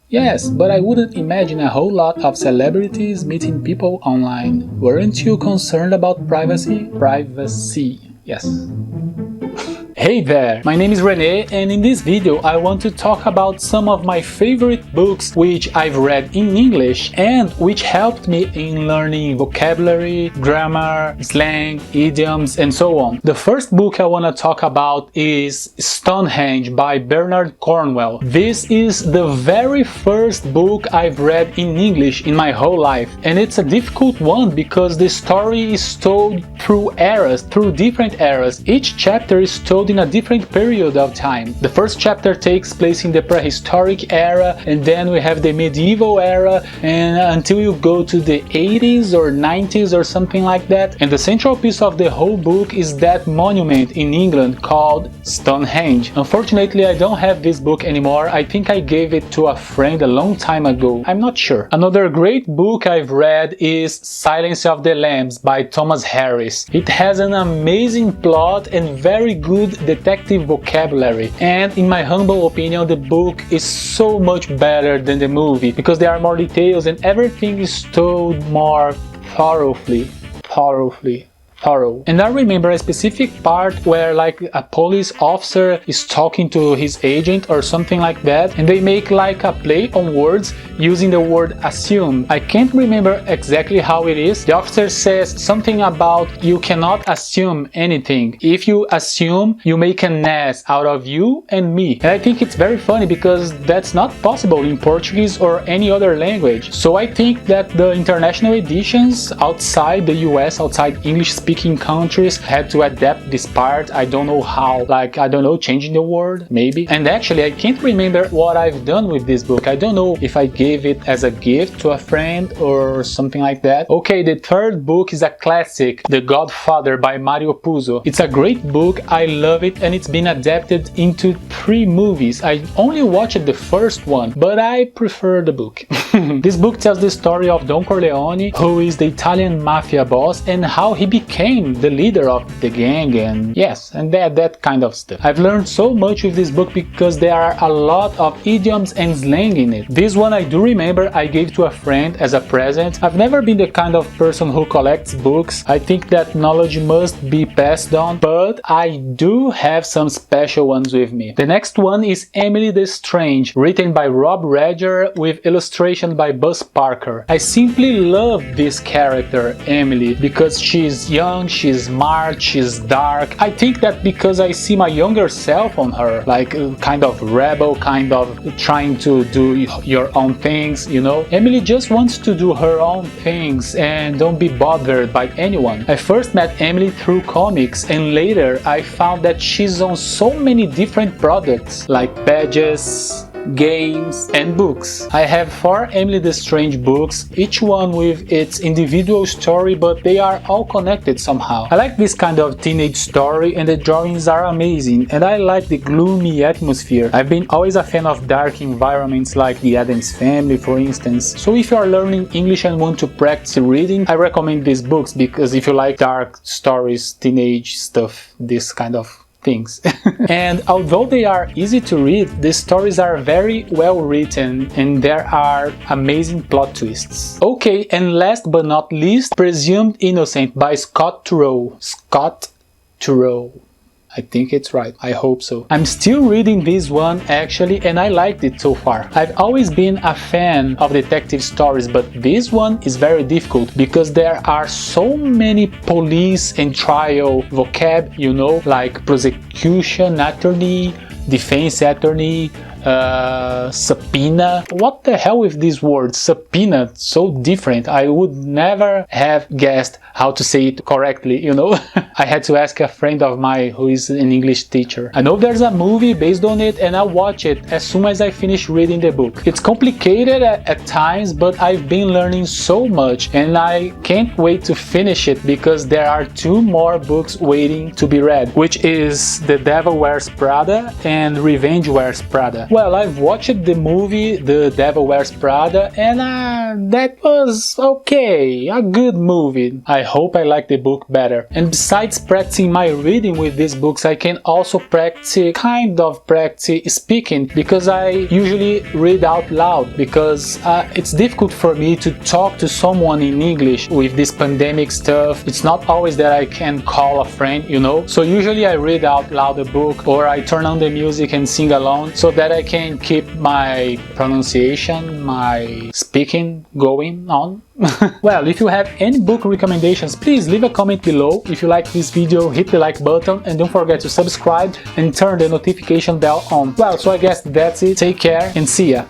Yes, but I wouldn't imagine a whole lot of celebrities meeting people online. Weren't you concerned about privacy? Privacy, yes. Hey there, my name is René, and in this video I want to talk about some of my favorite books which I've read in English and which helped me in learning vocabulary, grammar, slang, idioms, and so on. The first book I want to talk about is Stonehenge by Bernard Cornwell. This is the very first book I've read in English in my whole life, and it's a difficult one because the story is told through eras, through different eras. Each chapter is told in a different period of time. The first chapter takes place in the prehistoric era, and then we have the medieval era, and until you go to the 80s or 90s or something like that. And the central piece of the whole book is that monument in England called Stonehenge. Unfortunately, I don't have this book anymore. I think I gave it to a friend a long time ago. I'm not sure. Another great book I've read is Silence of the Lambs by Thomas Harris. It has an amazing plot and very good detective vocabulary, and in my humble opinion the book is so much better than the movie because there are more details and everything is told more thoroughly. And I remember a specific part where like a police officer is talking to his agent or something like that, and they make like a play on words using the word assume. I can't remember exactly how it is. The officer says something about you cannot assume anything. If you assume, you make an ass out of you and me. And I think it's very funny because that's not possible in Portuguese or any other language. So I think that the international editions outside the US, outside English speaking countries, had to adapt this part. I don't know how, like, I don't know, changing the word maybe. And actually I can't remember what I've done with this book. I don't know if I gave it as a gift to a friend or something like that. Okay, the third book is a classic, The Godfather by Mario Puzo. It's a great book, I love it, and it's been adapted into 3 movies. I only watched the first one, but I prefer the book. This book tells the story of Don Corleone, who is the Italian mafia boss, and how he became the leader of the gang, and yes, and that kind of stuff. I've learned so much with this book because there are a lot of idioms and slang in it. This one I do remember I gave to a friend as a present. I've never been the kind of person who collects books. I think that knowledge must be passed on, but I do have some special ones with me. The next one is Emily the Strange, written by Rob Redger with illustration by Buzz Parker. I simply love this character, Emily, because she's young, she's smart, she's dark. I think that because I see my younger self on her, like kind of rebel, kind of trying to do your own things, you know. Emily just wants to do her own things and don't be bothered by anyone. I first met Emily through comics, and later I found that she's on so many different products like badges, games, and books. I have 4 Emily the Strange books, each one with its individual story, but they are all connected somehow. I like this kind of teenage story, and the drawings are amazing, and I like the gloomy atmosphere. I've been always a fan of dark environments like the Addams Family, for instance. So if you are learning English and want to practice reading, I recommend these books, because if you like dark stories, teenage stuff, this kind of things. And although they are easy to read, the stories are very well written and there are amazing plot twists. Okay, and last but not least, Presumed Innocent by Scott Turow. Scott Turow. I think it's right. I hope so. I'm still reading this one actually, and I liked it so far. I've always been a fan of detective stories, but this one is very difficult because there are so many police and trial vocab, you know, like prosecution attorney, defense attorney, subpoena. What the hell with this word subpoena? So different. I would never have guessed how to say it correctly, you know. I had to ask a friend of mine who is an English teacher. I know there's a movie based on it, and I'll watch it as soon as I finish reading the book. It's complicated at times, but I've been learning so much and I can't wait to finish it because there are 2 more books waiting to be read, which is The Devil Wears Prada and Revenge Wears Prada. Well, I've watched the movie The Devil Wears Prada, and that was okay, a good movie. I hope I like the book better. And besides practicing my reading with these books, I can also practice speaking, because I usually read out loud, because it's difficult for me to talk to someone in English with this pandemic stuff. It's not always that I can call a friend, you know. So usually I read out loud a book, or I turn on the music and sing along, so that I can keep my pronunciation, my speaking going on. Well, if you have any book recommendations, please leave a comment below. If you like this video, hit the like button and don't forget to subscribe and turn the notification bell on. Well, so I guess that's it. Take care and see ya!